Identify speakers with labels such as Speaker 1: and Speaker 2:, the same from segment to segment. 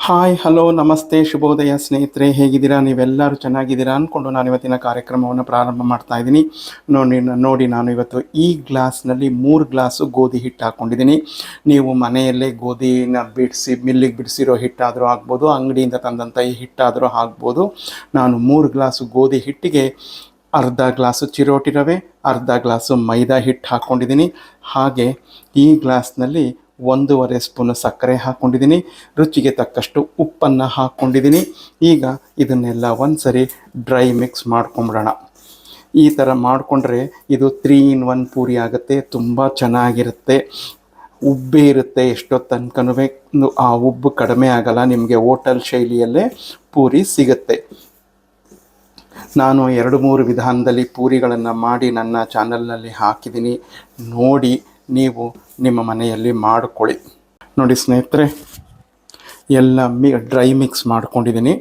Speaker 1: Hi hello ನಮಸ್ತೆ ಶುಭೋದಯ ಸ್ನೇಹಿತರೆ, ಹೇಗಿದ್ದೀರಾ? ನೀವೆಲ್ಲರೂ ಚೆನ್ನಾಗಿದ್ದೀರಾ ಅಂದ್ಕೊಂಡು ನಾನು ಇವತ್ತಿನ ಕಾರ್ಯಕ್ರಮವನ್ನು ಪ್ರಾರಂಭ ಮಾಡ್ತಾ ಇದ್ದೀನಿ. ನೋಡಿ ನಾನು ಇವತ್ತು ಈ ಗ್ಲಾಸ್ನಲ್ಲಿ 3 ಗ್ಲಾಸು ಗೋಧಿ ಹಿಟ್ಟು ಹಾಕ್ಕೊಂಡಿದ್ದೀನಿ. ನೀವು ಮನೆಯಲ್ಲೇ ಗೋಧಿನ ಬಿಡಿಸಿ ಮಿಲ್ಲಿಗೆ ಬಿಡಿಸಿರೋ ಹಿಟ್ಟಾದರೂ ಆಗ್ಬೋದು, ಅಂಗಡಿಯಿಂದ ತಂದಂಥ ಈ ಹಿಟ್ಟಾದರೂ ಆಗ್ಬೋದು. ನಾನು 3 ಗ್ಲಾಸು ಗೋಧಿ ಹಿಟ್ಟಿಗೆ ಅರ್ಧ ಗ್ಲಾಸು ಚಿರೋಟಿ ರವೆ, ಅರ್ಧ ಗ್ಲಾಸು ಮೈದಾ ಹಿಟ್ಟು ಹಾಕ್ಕೊಂಡಿದ್ದೀನಿ. ಹಾಗೆ ಈ ಗ್ಲಾಸ್ನಲ್ಲಿ 1.5 ಸ್ಪೂನು ಸಕ್ಕರೆ ಹಾಕ್ಕೊಂಡಿದ್ದೀನಿ. ರುಚಿಗೆ ತಕ್ಕಷ್ಟು ಉಪ್ಪನ್ನು ಹಾಕ್ಕೊಂಡಿದ್ದೀನಿ. ಈಗ ಇದನ್ನೆಲ್ಲ ಒಂದ್ಸರಿ ಡ್ರೈ ಮಿಕ್ಸ್ ಮಾಡ್ಕೊಂಬಿಡೋಣ. ಈ ಥರ ಮಾಡಿಕೊಂಡ್ರೆ ಇದು 3 in 1 ಪೂರಿ ಆಗುತ್ತೆ. ತುಂಬ ಚೆನ್ನಾಗಿರುತ್ತೆ, ಉಬ್ಬೇ ಇರುತ್ತೆ. ಎಷ್ಟೊತ್ತು ತನಕನೂ ಆ ಉಬ್ಬು ಕಡಿಮೆ ಆಗಲ್ಲ. ನಿಮಗೆ ಹೋಟೆಲ್ ಶೈಲಿಯಲ್ಲೇ ಪೂರಿ ಸಿಗುತ್ತೆ. ನಾನು 2-3 ವಿಧಾನದಲ್ಲಿ ಪೂರಿಗಳನ್ನು ಮಾಡಿ ನನ್ನ ಚಾನಲ್ನಲ್ಲಿ ಹಾಕಿದ್ದೀನಿ. ನೋಡಿ ನೀವು ನಿಮ್ಮ ಮನೆಯಲ್ಲಿ ಮಾಡಿಕೊಳ್ಳಿ. ನೋಡಿ ಸ್ನೇಹಿತರೆ, ಎಲ್ಲ ಡ್ರೈ ಮಿಕ್ಸ್ ಮಾಡ್ಕೊಂಡಿದ್ದೀನಿ.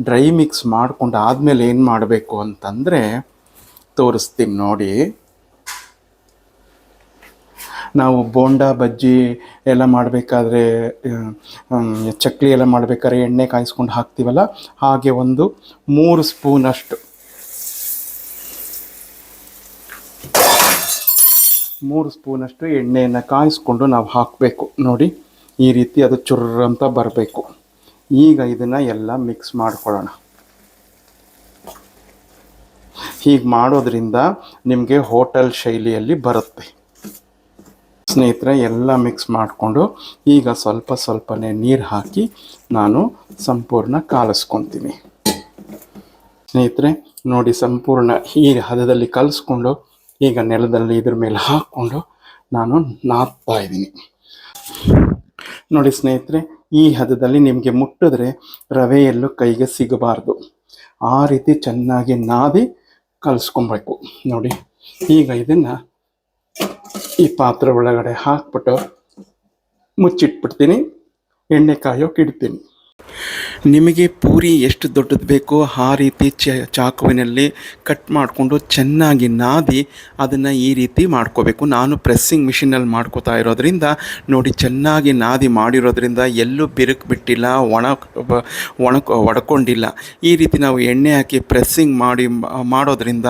Speaker 1: ಡ್ರೈ ಮಿಕ್ಸ್ ಮಾಡ್ಕೊಂಡು ಆದಮೇಲೆ ಏನು ಮಾಡಬೇಕು ಅಂತಂದರೆ ತೋರಿಸ್ತೀನಿ ನೋಡಿ. ನಾವು ಬೋಂಡಾ ಬಜ್ಜಿ ಎಲ್ಲ ಮಾಡಬೇಕಾದ್ರೆ, ಚಕ್ಲಿ ಎಲ್ಲ ಮಾಡಬೇಕಾದ್ರೆ ಎಣ್ಣೆ ಕಾಯಿಸ್ಕೊಂಡು ಹಾಕ್ತೀವಲ್ಲ, ಹಾಗೆ ಒಂದು 3 ಸ್ಪೂನಷ್ಟು 3 ಸ್ಪೂನಷ್ಟು ಎಣ್ಣೆಯನ್ನು ಕಾಯಿಸ್ಕೊಂಡು ನಾವು ಹಾಕಬೇಕು. ನೋಡಿ ಈ ರೀತಿ ಅದು ಚುರ್ರ ಅಂತ ಬರಬೇಕು. ಈಗ ಇದನ್ನು ಎಲ್ಲ ಮಿಕ್ಸ್ ಮಾಡ್ಕೊಳ್ಳೋಣ. ಹೀಗೆ ಮಾಡೋದ್ರಿಂದ ನಿಮಗೆ ಹೋಟೆಲ್ ಶೈಲಿಯಲ್ಲಿ ಬರುತ್ತೆ. ಸ್ನೇಹಿತರೆ, ಎಲ್ಲ ಮಿಕ್ಸ್ ಮಾಡಿಕೊಂಡು ಈಗ ಸ್ವಲ್ಪನೇ ನೀರು ಹಾಕಿ ನಾನು ಸಂಪೂರ್ಣ ಕಾಲಿಸ್ಕೊತೀನಿ. ಸ್ನೇಹಿತರೆ ನೋಡಿ, ಸಂಪೂರ್ಣ ಈ ಹದದಲ್ಲಿ ಕಲಿಸ್ಕೊಂಡು ಈಗ ನೆಲದಲ್ಲಿ ಇದ್ರ ಮೇಲೆ ಹಾಕ್ಕೊಂಡು ನಾನು ನಾದ್ತಾ ಇದ್ದೀನಿ. ನೋಡಿ ಸ್ನೇಹಿತರೆ, ಈ ಹದದಲ್ಲಿ ನಿಮಗೆ ಮುಟ್ಟಿದ್ರೆ ರವೆ ಎಲ್ಲೂ ಕೈಗೆ ಸಿಗಬಾರ್ದು. ಆ ರೀತಿ ಚೆನ್ನಾಗಿ ನಾದಿ ಕಲಿಸ್ಕೊಬೇಕು. ನೋಡಿ ಈಗ ಇದನ್ನು ಈ ಪಾತ್ರೆ ಒಳಗಡೆ ಹಾಕ್ಬಿಟ್ಟು ಮುಚ್ಚಿಟ್ಬಿಡ್ತೀನಿ. ಎಣ್ಣೆ ಕಾಯೋಕೆ ಇಡ್ತೀನಿ. ನಿಮಗೆ ಪೂರಿ ಎಷ್ಟು ದೊಡ್ಡದು ಬೇಕೋ ಆ ರೀತಿ ಚಾಕುವಿನಲ್ಲಿ ಕಟ್ ಮಾಡಿಕೊಂಡು ಚೆನ್ನಾಗಿ ನಾದಿ ಅದನ್ನು ಈ ರೀತಿ ಮಾಡ್ಕೋಬೇಕು. ನಾನು ಪ್ರೆಸ್ಸಿಂಗ್ ಮಿಷಿನಲ್ಲಿ ಮಾಡ್ಕೋತಾ ಇರೋದ್ರಿಂದ ನೋಡಿ, ಚೆನ್ನಾಗಿ ನಾದಿ ಮಾಡಿರೋದ್ರಿಂದ ಎಲ್ಲೂ ಬಿರುಕು ಬಿಟ್ಟಿಲ್ಲ, ಒಡ್ಕೊಂಡಿಲ್ಲ. ಈ ರೀತಿ ನಾವು ಎಣ್ಣೆ ಹಾಕಿ ಪ್ರೆಸ್ಸಿಂಗ್ ಮಾಡೋದ್ರಿಂದ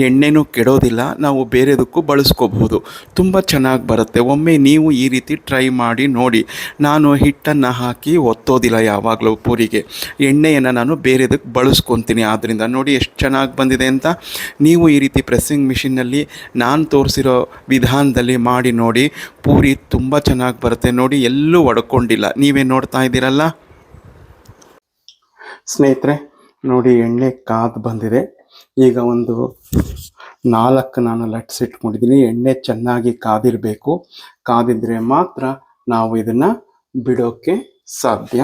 Speaker 1: ಎಣ್ಣೆನೂ ಕೆಡೋದಿಲ್ಲ, ನಾವು ಬೇರೆದಕ್ಕೂ ಬಳಸ್ಕೋಬಹುದು. ತುಂಬ ಚೆನ್ನಾಗಿ ಬರುತ್ತೆ. ಒಮ್ಮೆ ನೀವು ಈ ರೀತಿ ಟ್ರೈ ಮಾಡಿ ನೋಡಿ. ನಾನು ಹಿಟ್ಟನ್ನು ಹಾಕಿ ಒತ್ತೋದಿಲ್ಲ ಯಾವಾಗಲೂ ಪೂರಿಗೆ, ಎಣ್ಣೆಯನ್ನು ನಾನು ಬೇರೆದಕ್ಕೆ ಬಳಸ್ಕೊತೀನಿ. ಆದ್ದರಿಂದ ನೋಡಿ ಎಷ್ಟು ಚೆನ್ನಾಗಿ ಬಂದಿದೆ ಅಂತ. ನೀವು ಈ ರೀತಿ ಪ್ರೆಸ್ಸಿಂಗ್ ಮಿಷಿನ್ನಲ್ಲಿ ನಾನು ತೋರಿಸಿರೋ ವಿಧಾನದಲ್ಲಿ ಮಾಡಿ ನೋಡಿ, ಪೂರಿ ತುಂಬ ಚೆನ್ನಾಗಿ ಬರುತ್ತೆ. ನೋಡಿ ಎಲ್ಲೂ ಒಡ್ಕೊಂಡಿಲ್ಲ, ನೀವೇ ನೋಡ್ತಾ ಇದ್ದೀರಲ್ಲ ಸ್ನೇಹಿತರೆ. ನೋಡಿ ಎಣ್ಣೆ ಕಾದು ಬಂದಿದೆ. ಈಗ ಒಂದು 4 ನಾನು ಲಟ್ಸಿಟ್ಕೊಂಡಿದ್ದೀನಿ. ಎಣ್ಣೆ ಚೆನ್ನಾಗಿ ಕಾದಿರಬೇಕು. ಕಾದಿದ್ರೆ ಮಾತ್ರ ನಾವು ಇದನ್ನು ಬಿಡೋಕ್ಕೆ ಸಾಧ್ಯ.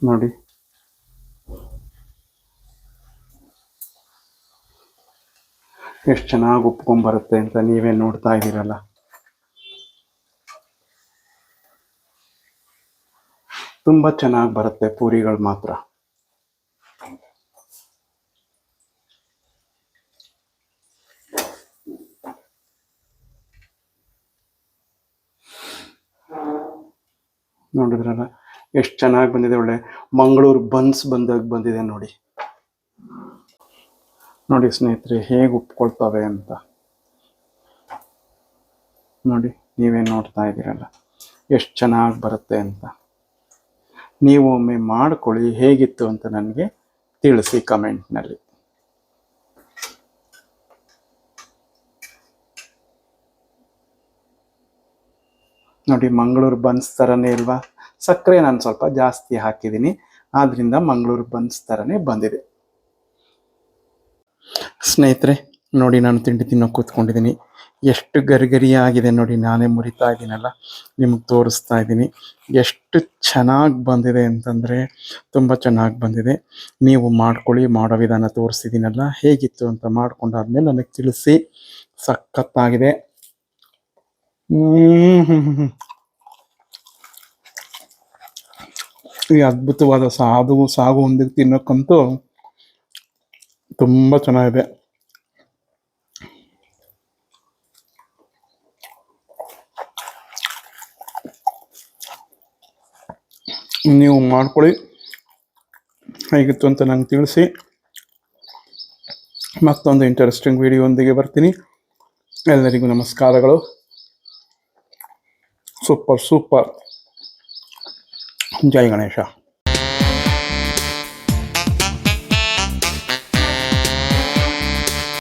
Speaker 1: ನೋಡಿ ಎಷ್ಟು ಚೆನ್ನಾಗಿ ಉಪ್ಕೊಂಬರುತ್ತೆ ಅಂತ ನೀವೇ ನೋಡ್ತಾ ಇದ್ದೀರಲ್ಲ. ತುಂಬ ಚೆನ್ನಾಗಿ ಬರುತ್ತೆ ಪೂರಿಗಳು ಮಾತ್ರ. ನೋಡಿದ್ರಲ್ಲ ಎಷ್ಟು ಚೆನ್ನಾಗಿ ಬಂದಿದೆ. ಒಳ್ಳೆ ಮಂಗಳೂರು ಬನ್ಸ್ ಬಂದಿದೆ ನೋಡಿ. ನೋಡಿ ಸ್ನೇಹಿತರೆ ಹೇಗೆ ಉಪ್ಕೊಳ್ತವೆ ಅಂತ. ನೋಡಿ ನೀವೇ ನೋಡ್ತಾ ಇದ್ದೀರಲ್ಲ ಎಷ್ಟು ಚೆನ್ನಾಗಿ ಬರುತ್ತೆ ಅಂತ. ನೀವು ಒಮ್ಮೆ ಮಾಡ್ಕೊಳ್ಳಿ, ಹೇಗಿತ್ತು ಅಂತ ನನಗೆ ತಿಳಿಸಿ ಕಮೆಂಟ್ನಲ್ಲಿ. ನೋಡಿ ಮಂಗಳೂರು ಬನ್ಸ್ ಥರನೇ ಇಲ್ವಾ? ಸಕ್ಕರೆ ನಾನು ಸ್ವಲ್ಪ ಜಾಸ್ತಿ ಹಾಕಿದ್ದೀನಿ, ಆದ್ದರಿಂದ ಮಂಗಳೂರು ಬನ್ಸ್ ಥರನೇ ಬಂದಿದೆ. ಸ್ನೇಹಿತರೆ ನೋಡಿ, ನಾನು ತಿಂಡಿ ತಿನ್ನೋಕೆ ಕೂತ್ಕೊಂಡಿದ್ದೀನಿ. ಎಷ್ಟು ಗರಿಗರಿಯಾಗಿದೆ ನೋಡಿ. ನಾನೇ ಮುರಿತಾ ಇದ್ದೀನಲ್ಲ, ನಿಮಗೆ ತೋರಿಸ್ತಾ ಇದ್ದೀನಿ. ಎಷ್ಟು ಚೆನ್ನಾಗಿ ಬಂದಿದೆ ಅಂತಂದರೆ ತುಂಬ ಚೆನ್ನಾಗಿ ಬಂದಿದೆ. ನೀವು ಮಾಡ್ಕೊಳ್ಳಿ, ಮಾಡೋ ವಿಧಾನ ತೋರಿಸಿದ್ದೀನಲ್ಲ, ಹೇಗಿತ್ತು ಅಂತ ಮಾಡ್ಕೊಂಡಾದ್ಮೇಲೆ ನನಗೆ ತಿಳಿಸಿ. ಸಖತ್ತಾಗಿದೆ. ಈ ಅದ್ಭುತವಾದ ಸಾಗು ಒಂದಿಗೆ ತಿನ್ನೋಕ್ಕಂತೂ ತುಂಬ ಚೆನ್ನಾಗಿದೆ. ನೀವು ಮಾಡ್ಕೊಳ್ಳಿ, ಹೇಗಿತ್ತು ಅಂತ ನಂಗೆ ತಿಳಿಸಿ. ಮತ್ತೊಂದು ಇಂಟ್ರೆಸ್ಟಿಂಗ್ ವಿಡಿಯೋದೊಂದಿಗೆ ಬರ್ತೀನಿ. ಎಲ್ಲರಿಗೂ ನಮಸ್ಕಾರಗಳು. ಸೂಪರ್. ಜೈ ಗಣೇಶ.